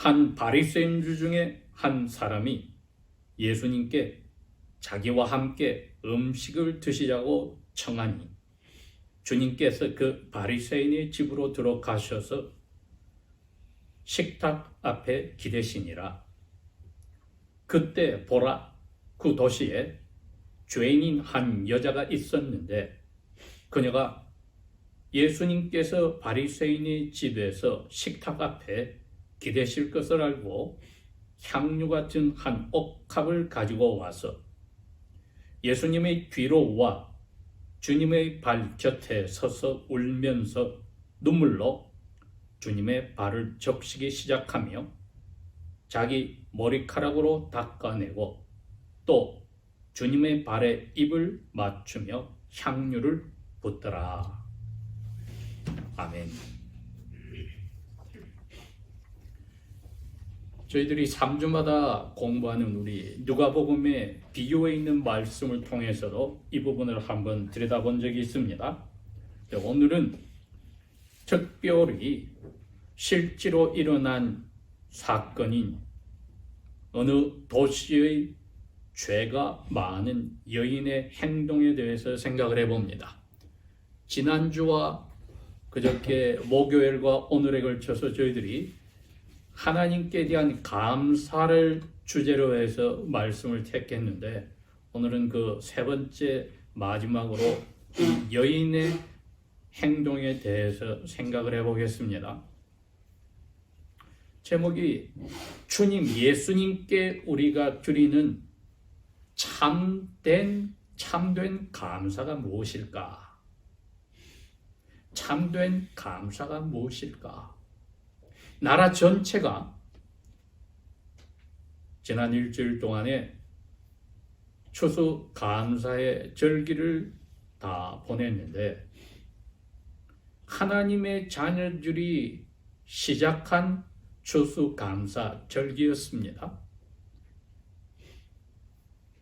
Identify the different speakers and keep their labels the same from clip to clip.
Speaker 1: 한 바리새인주 중에 한 사람이 예수님께 자기와 함께 음식을 드시자고 청하니 주님께서 그 바리새인의 집으로 들어가셔서 식탁 앞에 기대시니라. 그때 보라, 그 도시에 죄인인 한 여자가 있었는데 그녀가 예수님께서 바리새인의 집에서 식탁 앞에 기대실 것을 알고 향유 같은 한 옥합을 가지고 와서 예수님의 뒤로 와 주님의 발 곁에 서서 울면서 눈물로 주님의 발을 적시기 시작하며 자기 머리카락으로 닦아내고 또 주님의 발에 입을 맞추며 향유를 붓더라. 아멘. 저희들이 3주마다 공부하는 우리 누가복음의 비유에 있는 말씀을 통해서도 이 부분을 한번 들여다본 적이 있습니다. 오늘은 특별히 실제로 일어난 사건인 어느 도시의 죄가 많은 여인의 행동에 대해서 생각을 해봅니다. 지난주와 그저께 목요일과 오늘에 걸쳐서 저희들이 하나님께 대한 감사를 주제로 해서 말씀을 택했는데 오늘은 그 세 번째 마지막으로 여인의 행동에 대해서 생각을 해보겠습니다. 제목이 주님 예수님께 우리가 드리는 참된 감사가 무엇일까? 참된 감사가 무엇일까? 나라 전체가 지난 일주일 동안에 추수 감사의 절기를 다 보냈는데 하나님의 자녀들이 시작한 추수 감사 절기였습니다.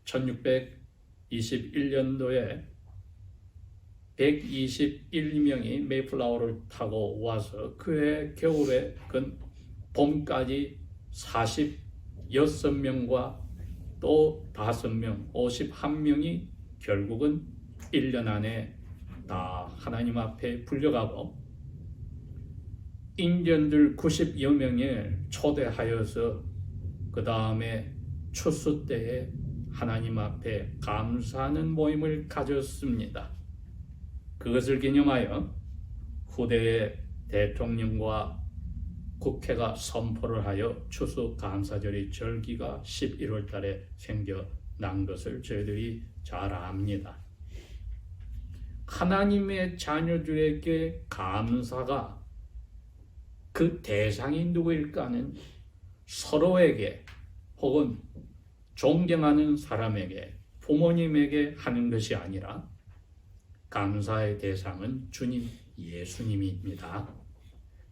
Speaker 1: 1621년도에 121명이 메이플라워를 타고 와서 그해 겨울에 그 봄까지 46명과 또 5명, 51명이 결국은 1년 안에 다 하나님 앞에 불려가고 인디언들 90여 명을 초대하여서 그 다음에 추수 때에 하나님 앞에 감사하는 모임을 가졌습니다. 그것을 기념하여 후대의 대통령과 국회가 선포를 하여 추수 감사절의 절기가 11월 달에 생겨난 것을 저희들이 잘 압니다. 하나님의 자녀들에게 감사가 그 대상이 누구일까는 서로에게 혹은 존경하는 사람에게 부모님에게 하는 것이 아니라 감사의 대상은 주님 예수님입니다.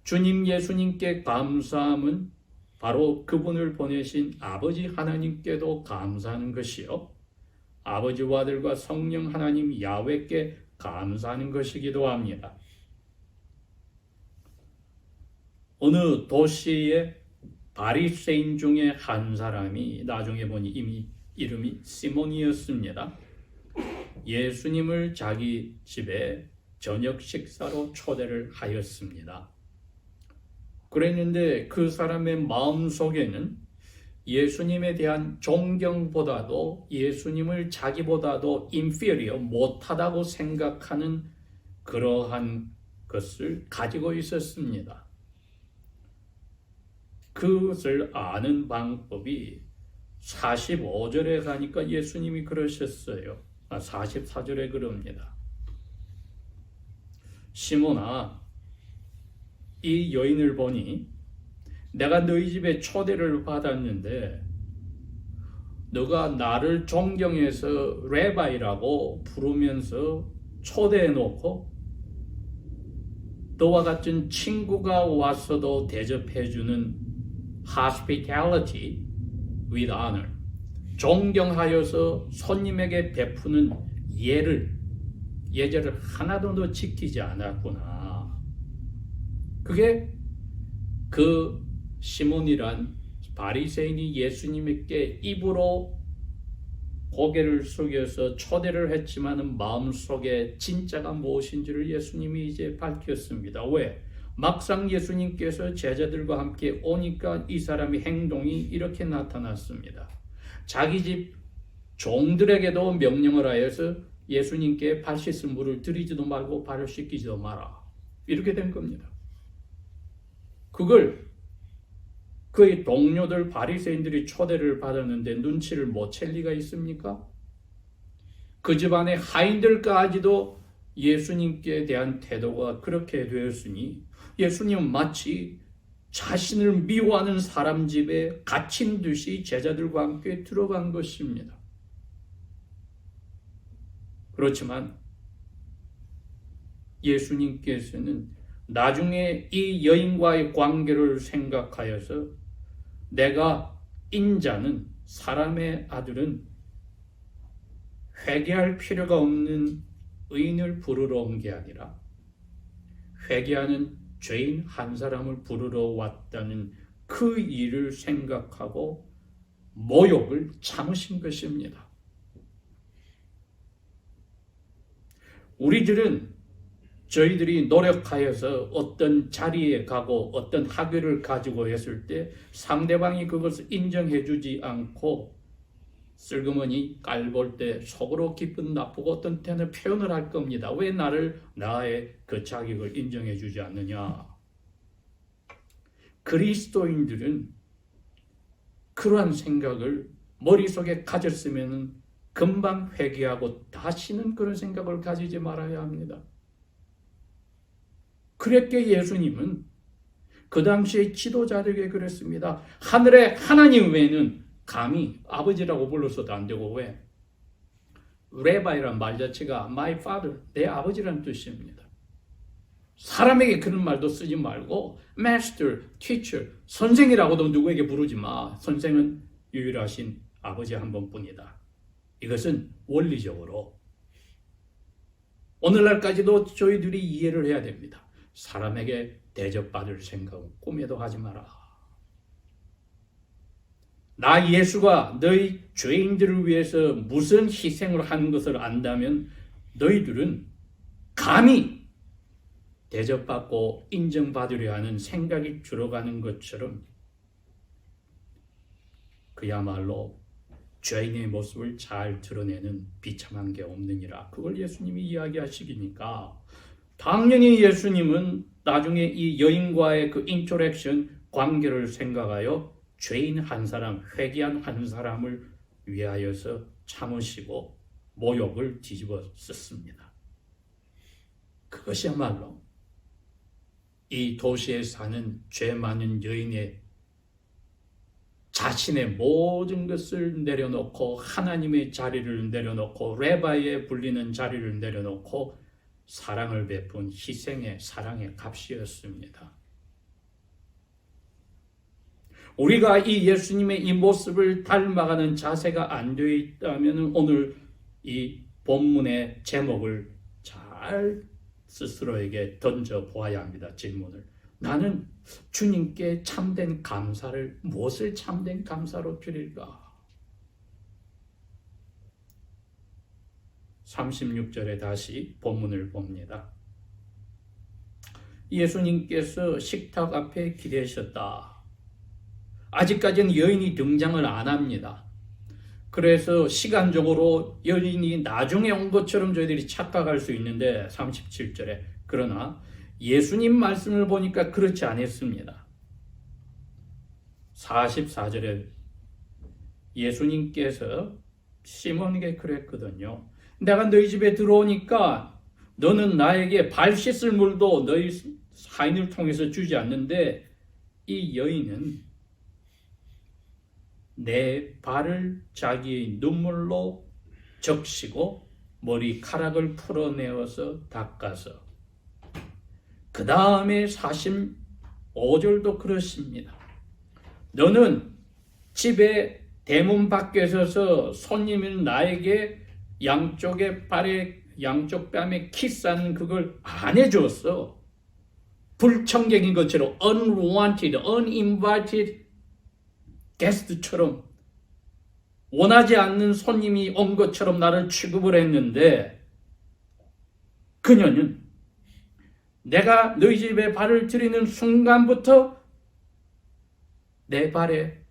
Speaker 1: 주님 예수님께 감사함은 바로 그분을 보내신 아버지 하나님께도 감사하는 것이요 아버지와 아들과 성령 하나님 야훼께 감사하는 것이기도 합니다. 어느 도시의 바리새인 중에 한 사람이 나중에 보니 이미 이름이 시몬이었습니다. 예수님을 자기 집에 저녁 식사로 초대를 하였습니다. 그랬는데 그 사람의 마음속에는 예수님에 대한 존경보다도 예수님을 자기보다도 inferior, 못하다고 생각하는 그러한 것을 가지고 있었습니다. 그것을 아는 방법이 45절에 가니까 예수님이 그러셨어요. 44절에 그럽니다. 시몬아, 이 여인을 보니 내가 너희 집에 초대를 받았는데 너가 나를 존경해서 레바이라고 부르면서 초대해놓고 너와 같은 친구가 와서도 대접해주는 hospitality with honor, 존경하여서 손님에게 베푸는 예절을 하나도 너 지키지 않았구나. 그게 그 시몬이란 바리새인이 예수님께 입으로 고개를 숙여서 초대를 했지만 마음속에 진짜가 무엇인지를 예수님이 이제 밝혔습니다. 왜? 막상 예수님께서 제자들과 함께 오니까 이 사람의 행동이 이렇게 나타났습니다. 자기 집 종들에게도 명령을 하여서 예수님께 발 씻을 물을 드리지도 말고 발을 씻기지도 마라. 이렇게 된 겁니다. 그걸 그의 동료들 바리새인들이 초대를 받았는데 눈치를 못 챌 리가 있습니까? 그 집안의 하인들까지도 예수님께 대한 태도가 그렇게 되었으니 예수님은 마치 자신을 미워하는 사람 집에 갇힌 듯이 제자들과 함께 들어간 것입니다. 그렇지만 예수님께서는 나중에 이 여인과의 관계를 생각하여서 내가 인자는 사람의 아들은 회개할 필요가 없는 의인을 부르러 온 게 아니라 회개하는 죄인 한 사람을 부르러 왔다는 그 일을 생각하고 모욕을 참으신 것입니다. 우리들은 저희들이 노력하여서 어떤 자리에 가고 어떤 학위를 가지고 했을 때 상대방이 그것을 인정해 주지 않고 슬그머니 깔볼 때 속으로 기쁜 나쁘고 어떤 때는 표현을 할 겁니다. 왜 나의 그 자격을 인정해 주지 않느냐. 그리스도인들은 그러한 생각을 머릿속에 가졌으면 금방 회개하고 다시는 그런 생각을 가지지 말아야 합니다. 그랬기에 예수님은 그 당시의 지도자들에게 그랬습니다. 하늘의 하나님 외에는 감히 아버지라고 불러서도 안 되고 왜? 레바이란 말 자체가 my father, 내 아버지라는 뜻입니다. 사람에게 그런 말도 쓰지 말고 master, teacher, 선생이라고도 누구에게 부르지 마. 선생은 유일하신 아버지 한 번뿐이다. 이것은 원리적으로 오늘날까지도 저희들이 이해를 해야 됩니다. 사람에게 대접받을 생각은 꿈에도 하지 마라. 나 예수가 너희 죄인들을 위해서 무슨 희생을 하는 것을 안다면 너희들은 감히 대접받고 인정받으려 하는 생각이 들어가는 것처럼 그야말로 죄인의 모습을 잘 드러내는 비참한 게 없느니라. 그걸 예수님이 이야기하시기니까 당연히 예수님은 나중에 이 여인과의 그 인터랙션 관계를 생각하여 죄인 한 사람, 회개한 한 사람을 위하여서 참으시고 모욕을 뒤집어 썼습니다. 그것이야말로 이 도시에 사는 죄 많은 여인의 자신의 모든 것을 내려놓고 하나님의 자리를 내려놓고 레바이에 불리는 자리를 내려놓고 사랑을 베푼 희생의 사랑의 값이었습니다. 우리가 이 예수님의 이 모습을 닮아가는 자세가 안 되어 있다면 오늘 이 본문의 제목을 잘 스스로에게 던져 보아야 합니다. 질문을. 나는 주님께 참된 감사를 무엇을 참된 감사로 드릴까? 36절에 다시 본문을 봅니다. 예수님께서 식탁 앞에 기대셨다. 아직까지는 여인이 등장을 안 합니다. 그래서 시간적으로 여인이 나중에 온 것처럼 저희들이 착각할 수 있는데 37절에 그러나 예수님 말씀을 보니까 그렇지 않았습니다. 44절에 예수님께서 시몬에게 그랬거든요. 내가 너희 집에 들어오니까 너는 나에게 발 씻을 물도 너희 하인을 통해서 주지 않는데 이 여인은 내 발을 자기의 눈물로 적시고 머리카락을 풀어내어서 닦아서 그 다음에 45절도 그렇습니다. 너는 집에 대문 밖에 서서 손님은 나에게 양쪽 뺨에 키스하는 그걸 안 해줬어. 불청객인 것처럼 unwanted, uninvited guest처럼 원하지 않는 손님이 온 것처럼 나를 취급을 했는데 그녀는 내가 너희 집에 발을 들이는 순간부터 내 발에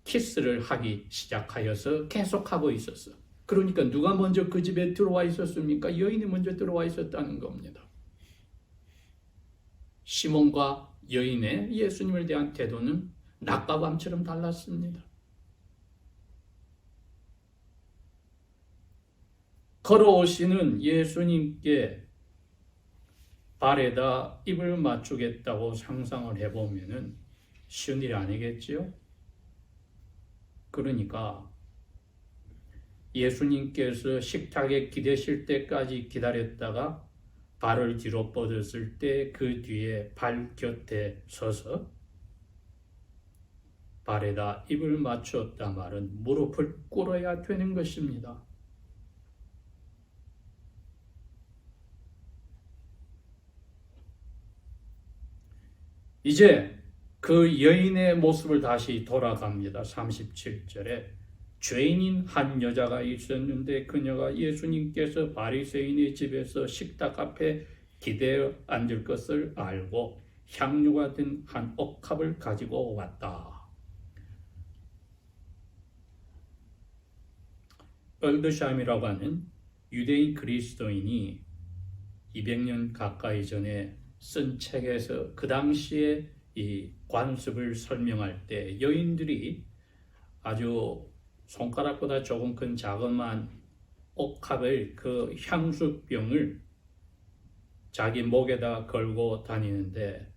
Speaker 1: 키스를 하기 시작하여서 계속하고 있었어. 그러니까 누가 먼저 그 집에 들어와 있었습니까? 여인이 먼저 들어와 있었다는 겁니다. 시몬과 여인의 예수님에 대한 태도는 낮과 밤처럼 달랐습니다. 걸어오시는 예수님께 발에다 입을 맞추겠다고 상상을 해보면 쉬운 일이 아니겠지요? 그러니까 예수님께서 식탁에 기대실 때까지 기다렸다가 발을 뒤로 뻗었을 때 그 뒤에 발 곁에 서서 발에다 입을 맞추었다 말은 무릎을 꿇어야 되는 것입니다. 이제 그 여인의 모습을 다시 돌아갑니다. 37절에 죄인인 한 여자가 있었는데 그녀가 예수님께서 바리새인의 집에서 식탁 앞에 기대어 앉을 것을 알고 향유가 든 한 옥합을 가지고 왔다. 얼드샴이라고 하는 유대인 그리스도인이 200년 가까이 전에 쓴 책에서 그 당시에 이 관습을 설명할 때 여인들이 아주 손가락보다 조금 큰 자그마한 옥합을 그 향수병을 자기 목에다 걸고 다니는데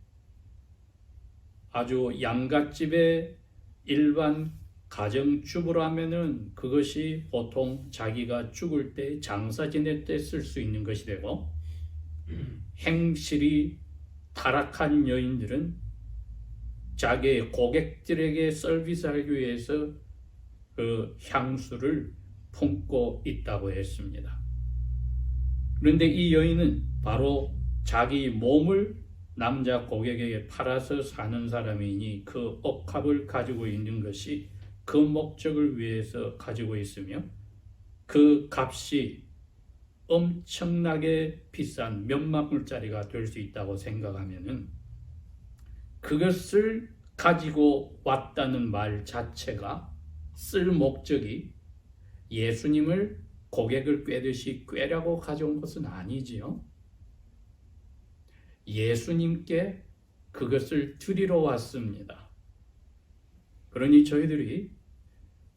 Speaker 1: 아주 양갓집의 일반 가정주부라면은 그것이 보통 자기가 죽을 때 장사 지낼 때 쓸 수 있는 것이 되고 행실이 타락한 여인들은 자기의 고객들에게 서비스하기 위해서 그 향수를 품고 있다고 했습니다. 그런데 이 여인은 바로 자기 몸을 남자 고객에게 팔아서 사는 사람이니 그 옥합을 가지고 있는 것이 그 목적을 위해서 가지고 있으며 그 값이 엄청나게 비싼 몇만 불짜리가 될 수 있다고 생각하면은 그것을 가지고 왔다는 말 자체가 쓸 목적이 예수님을 고객을 꿰듯이 꿰려고 가져온 것은 아니지요. 예수님께 그것을 드리러 왔습니다. 그러니 저희들이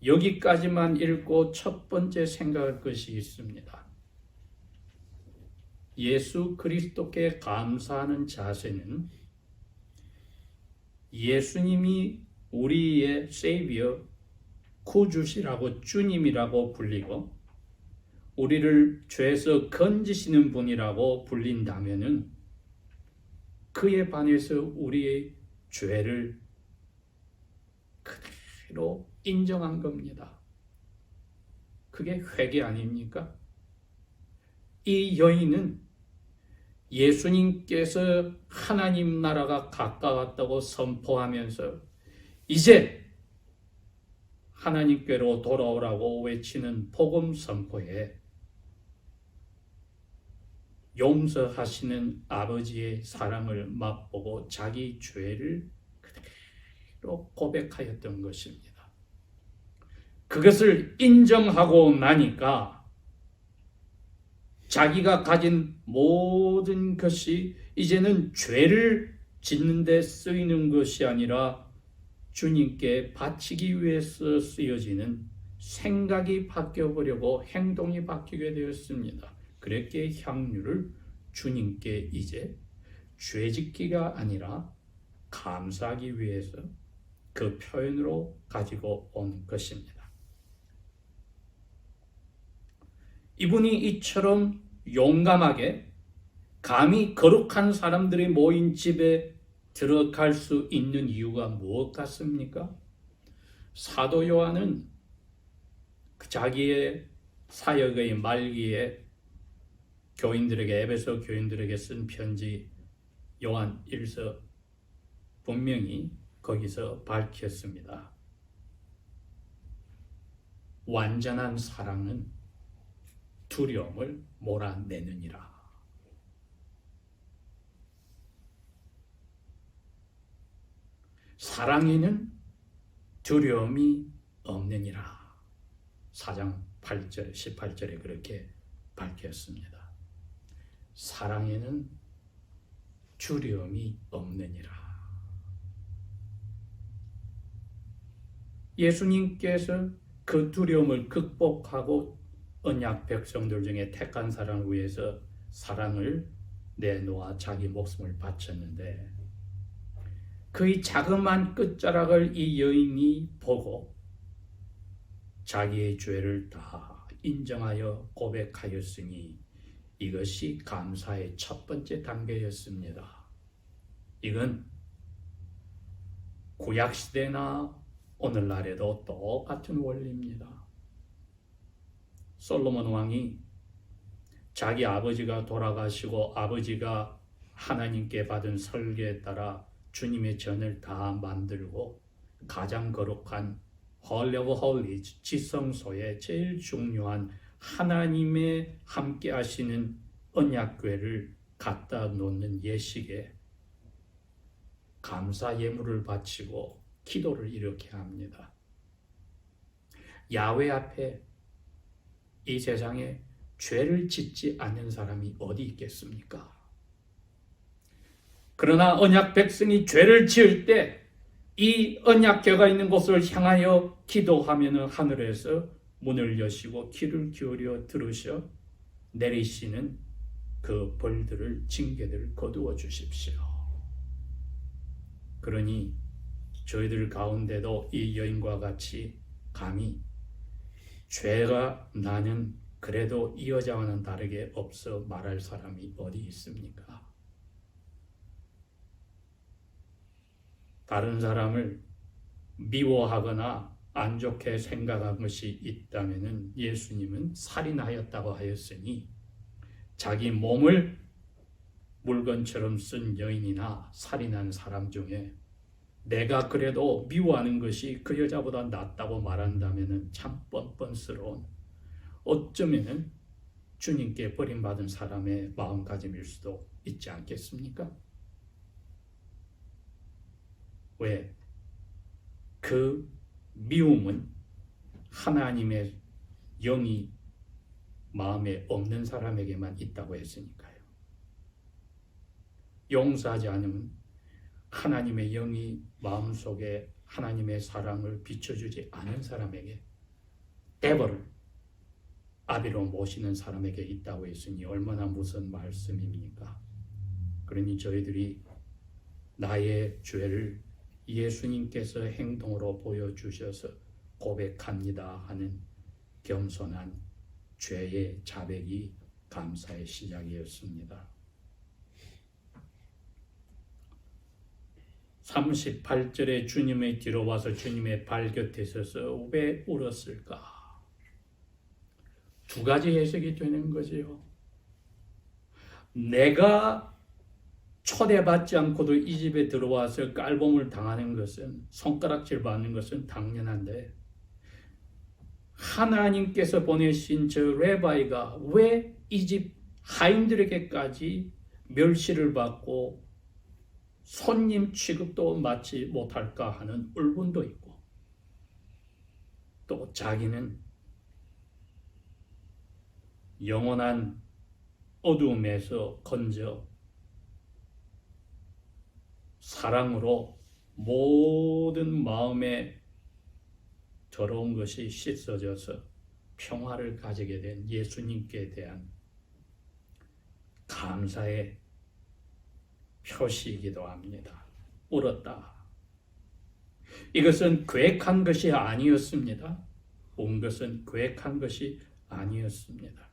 Speaker 1: 여기까지만 읽고 첫 번째 생각할 것이 있습니다. 예수 그리스도께 감사하는 자세는 예수님이 우리의 세이비어, 구주시라고 주님이라고 불리고 우리를 죄에서 건지시는 분이라고 불린다면은 그에 반해서 우리의 죄를 그대로 인정한 겁니다. 그게 회개 아닙니까? 이 여인은 예수님께서 하나님 나라가 가까웠다고 선포하면서 이제 하나님께로 돌아오라고 외치는 복음 선포에 용서하시는 아버지의 사랑을 맛보고 자기 죄를 그대로 고백하였던 것입니다. 그것을 인정하고 나니까 자기가 가진 모든 것이 이제는 죄를 짓는 데 쓰이는 것이 아니라 주님께 바치기 위해서 쓰여지는 생각이 바뀌어버리고 행동이 바뀌게 되었습니다. 그렇게 향유를 주님께 이제 죄짓기가 아니라 감사하기 위해서 그 표현으로 가지고 온 것입니다. 이분이 이처럼 용감하게 감히 거룩한 사람들이 모인 집에 들어갈 수 있는 이유가 무엇 같습니까? 사도 요한은 자기의 사역의 말기에 교인들에게 에베소 교인들에게 쓴 편지 요한 1서 분명히 거기서 밝혔습니다. 완전한 사랑은 두려움을 몰아내느니라. 사랑에는 두려움이 없느니라. 4장 8절, 18절에 그렇게 밝혔습니다. 사랑에는 두려움이 없느니라. 예수님께서 그 두려움을 극복하고 언약 백성들 중에 택한 사람을 위해서 사랑을 내놓아 자기 목숨을 바쳤는데 그의 자그마한 끝자락을 이 여인이 보고 자기의 죄를 다 인정하여 고백하였으니 이것이 감사의 첫 번째 단계였습니다. 이건 구약시대나 오늘날에도 똑같은 원리입니다. 솔로몬 왕이 자기 아버지가 돌아가시고 아버지가 하나님께 받은 설계에 따라 주님의 전을 다 만들고 가장 거룩한 Holy of Holies, 지성소에 제일 중요한 하나님의 함께 하시는 언약궤를 갖다 놓는 예식에 감사 예물을 바치고 기도를 이렇게 합니다. 야훼 앞에 이 세상에 죄를 짓지 않는 사람이 어디 있겠습니까? 그러나 언약 백성이 죄를 지을 때 이 언약궤가 있는 곳을 향하여 기도하면 하늘에서 문을 여시고 귀를 기울여 들으셔 내리시는 그 벌들을 징계들을 거두어 주십시오. 그러니 저희들 가운데도 이 여인과 같이 감히 죄가 나는 그래도 이 여자와는 다르게 없어 말할 사람이 어디 있습니까? 다른 사람을 미워하거나 안 좋게 생각한 것이 있다면 예수님은 살인하였다고 하였으니 자기 몸을 물건처럼 쓴 여인이나 살인한 사람 중에 내가 그래도 미워하는 것이 그 여자보다 낫다고 말한다면 참 뻔뻔스러운 어쩌면 주님께 버림받은 사람의 마음가짐일 수도 있지 않겠습니까? 왜? 그 미움은 하나님의 영이 마음에 없는 사람에게만 있다고 했으니까요. 용서하지 않으면 하나님의 영이 마음속에 하나님의 사랑을 비춰주지 않은 사람에게 대벌을 아비로 모시는 사람에게 있다고 했으니 얼마나 무슨 말씀입니까? 그러니 저희들이 나의 죄를 예수님께서 행동으로 보여주셔서 고백합니다 하는 겸손한 죄의 자백이 감사의 시작이었습니다. 38절에 주님의 뒤로 와서 주님의 발 곁에 서서 왜 울었을까? 두 가지 해석이 되는 거지요. 내가 초대받지 않고도 이 집에 들어와서 깔봄을 당하는 것은, 손가락질 받는 것은 당연한데 하나님께서 보내신 저 레바이가 왜 이 집 하인들에게까지 멸시를 받고 손님 취급도 받지 못할까 하는 울분도 있고, 또 자기는 영원한 어둠에서 건져 사랑으로 모든 마음에 더러운 것이 씻어져서 평화를 가지게 된 예수님께 대한 감사의 표시이기도 합니다. 울었다. 이것은 계획한 것이 아니었습니다. 온 것은 계획한 것이 아니었습니다.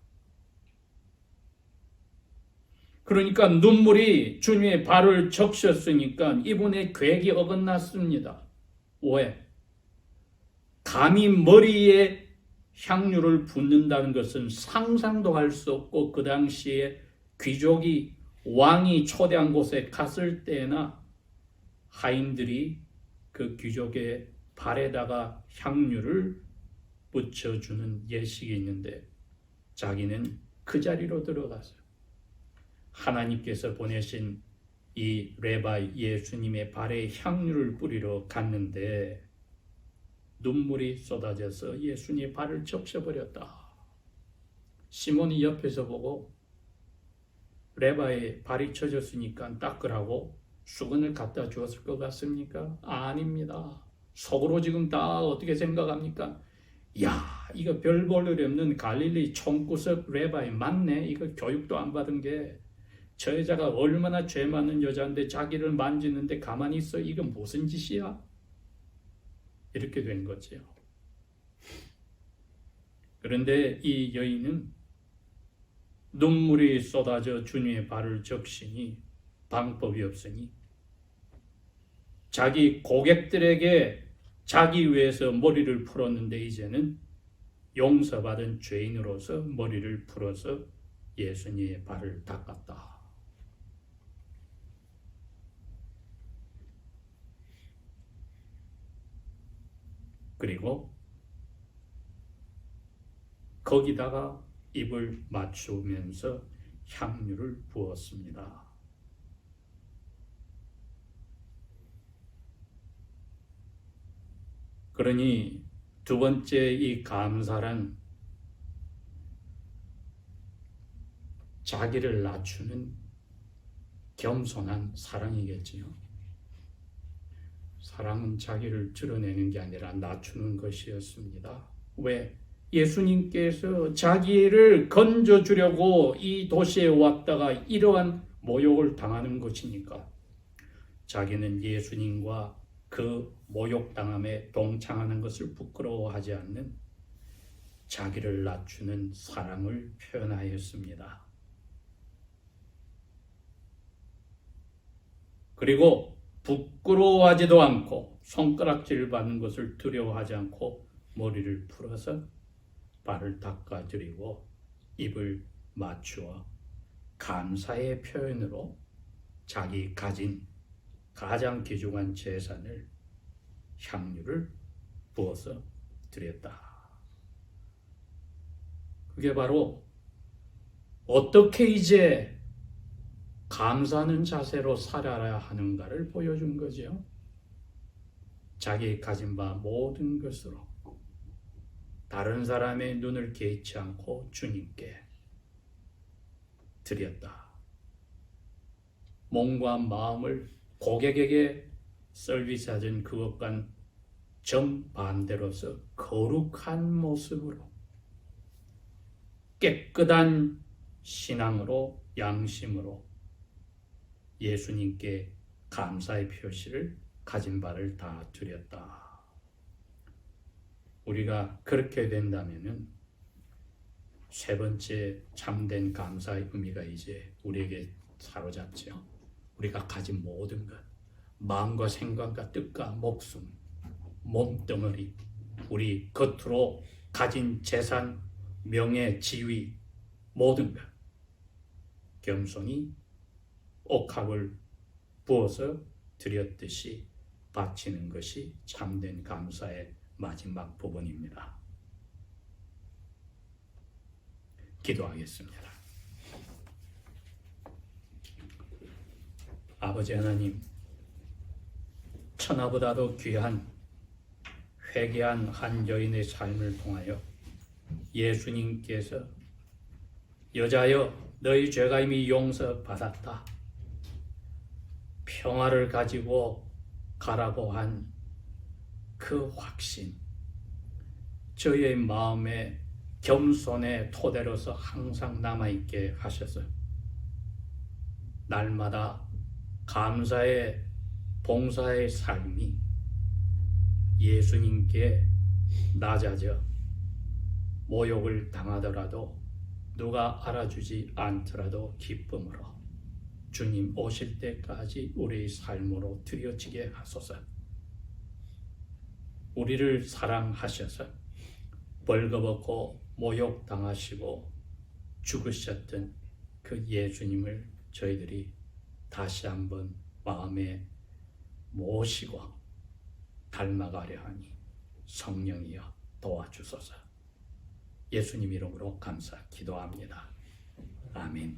Speaker 1: 그러니까 눈물이 주님의 발을 적셨으니까 이분의 계획이 어긋났습니다. 왜? 감히 머리에 향유를 붓는다는 것은 상상도 할 수 없고 그 당시에 귀족이 왕이 초대한 곳에 갔을 때나 하인들이 그 귀족의 발에다가 향유를 묻혀주는 예식이 있는데 자기는 그 자리로 들어가서 하나님께서 보내신 이 레바이 예수님의 발에 향유를 뿌리러 갔는데 눈물이 쏟아져서 예수님의 발을 적셔버렸다. 시몬이 옆에서 보고 레바의 발이 젖었으니까 닦으라고 수건을 갖다 주었을 것 같습니까? 아닙니다. 속으로 지금 다 어떻게 생각합니까? 야, 이거 별 볼 일 없는 갈릴리 총구석 레바이 맞네. 이거 교육도 안 받은 게 저 여자가 얼마나 죄 많은 여자인데 자기를 만지는데 가만히 있어. 이건 무슨 짓이야? 이렇게 된 거죠. 그런데 이 여인은 눈물이 쏟아져 주님의 발을 적시니 방법이 없으니 자기 고객들에게 자기 위해서 머리를 풀었는데 이제는 용서받은 죄인으로서 머리를 풀어서 예수님의 발을 닦았다. 그리고 거기다가 입을 맞추면서 향유를 부었습니다. 그러니 두 번째 이 감사란 자기를 낮추는 겸손한 사랑이겠지요. 사랑은 자기를 드러내는 게 아니라 낮추는 것이었습니다. 왜? 예수님께서 자기를 건져주려고 이 도시에 왔다가 이러한 모욕을 당하는 것이니까 자기는 예수님과 그 모욕당함에 동참하는 것을 부끄러워하지 않는 자기를 낮추는 사랑을 표현하였습니다. 그리고 부끄러워하지도 않고 손가락질 받는 것을 두려워하지 않고 머리를 풀어서 발을 닦아드리고 입을 맞추어 감사의 표현으로 자기 가진 가장 귀중한 재산을 향유를 부어서 드렸다. 그게 바로 어떻게 이제 감사하는 자세로 살아야 하는가를 보여준 거죠. 자기 가진 바 모든 것으로 다른 사람의 눈을 개의치 않고 주님께 드렸다. 몸과 마음을 고객에게 서비스하던 그것과 정반대로서 거룩한 모습으로 깨끗한 신앙으로 양심으로 예수님께 감사의 표시를 가진 바를 다 드렸다. 우리가 그렇게 된다면은 세 번째 참된 감사의 의미가 이제 우리에게 사로잡죠. 우리가 가진 모든 것, 마음과 생각과 뜻과 목숨, 몸뚱어리, 우리 겉으로 가진 재산, 명예, 지위, 모든 것 겸손히 옥합을 부어서 드렸듯이 바치는 것이 참된 감사의 마지막 부분입니다. 기도하겠습니다. 아버지 하나님, 천하보다도 귀한 회개한 한 여인의 삶을 통하여 예수님께서 여자여 너희 죄가 이미 용서받았다. 평화를 가지고 가라고 한 그 확신, 저의 마음에 겸손의 토대로서 항상 남아있게 하셔서 날마다 감사의 봉사의 삶이 예수님께 낮아져 모욕을 당하더라도 누가 알아주지 않더라도 기쁨으로 주님 오실 때까지 우리의 삶으로 드려지게 하소서. 우리를 사랑하셔서 벌거벗고 모욕당하시고 죽으셨던 그 예수님을 저희들이 다시 한번 마음에 모시고 닮아가려 하니 성령이여 도와주소서. 예수님 이름으로 감사 기도합니다. 아멘.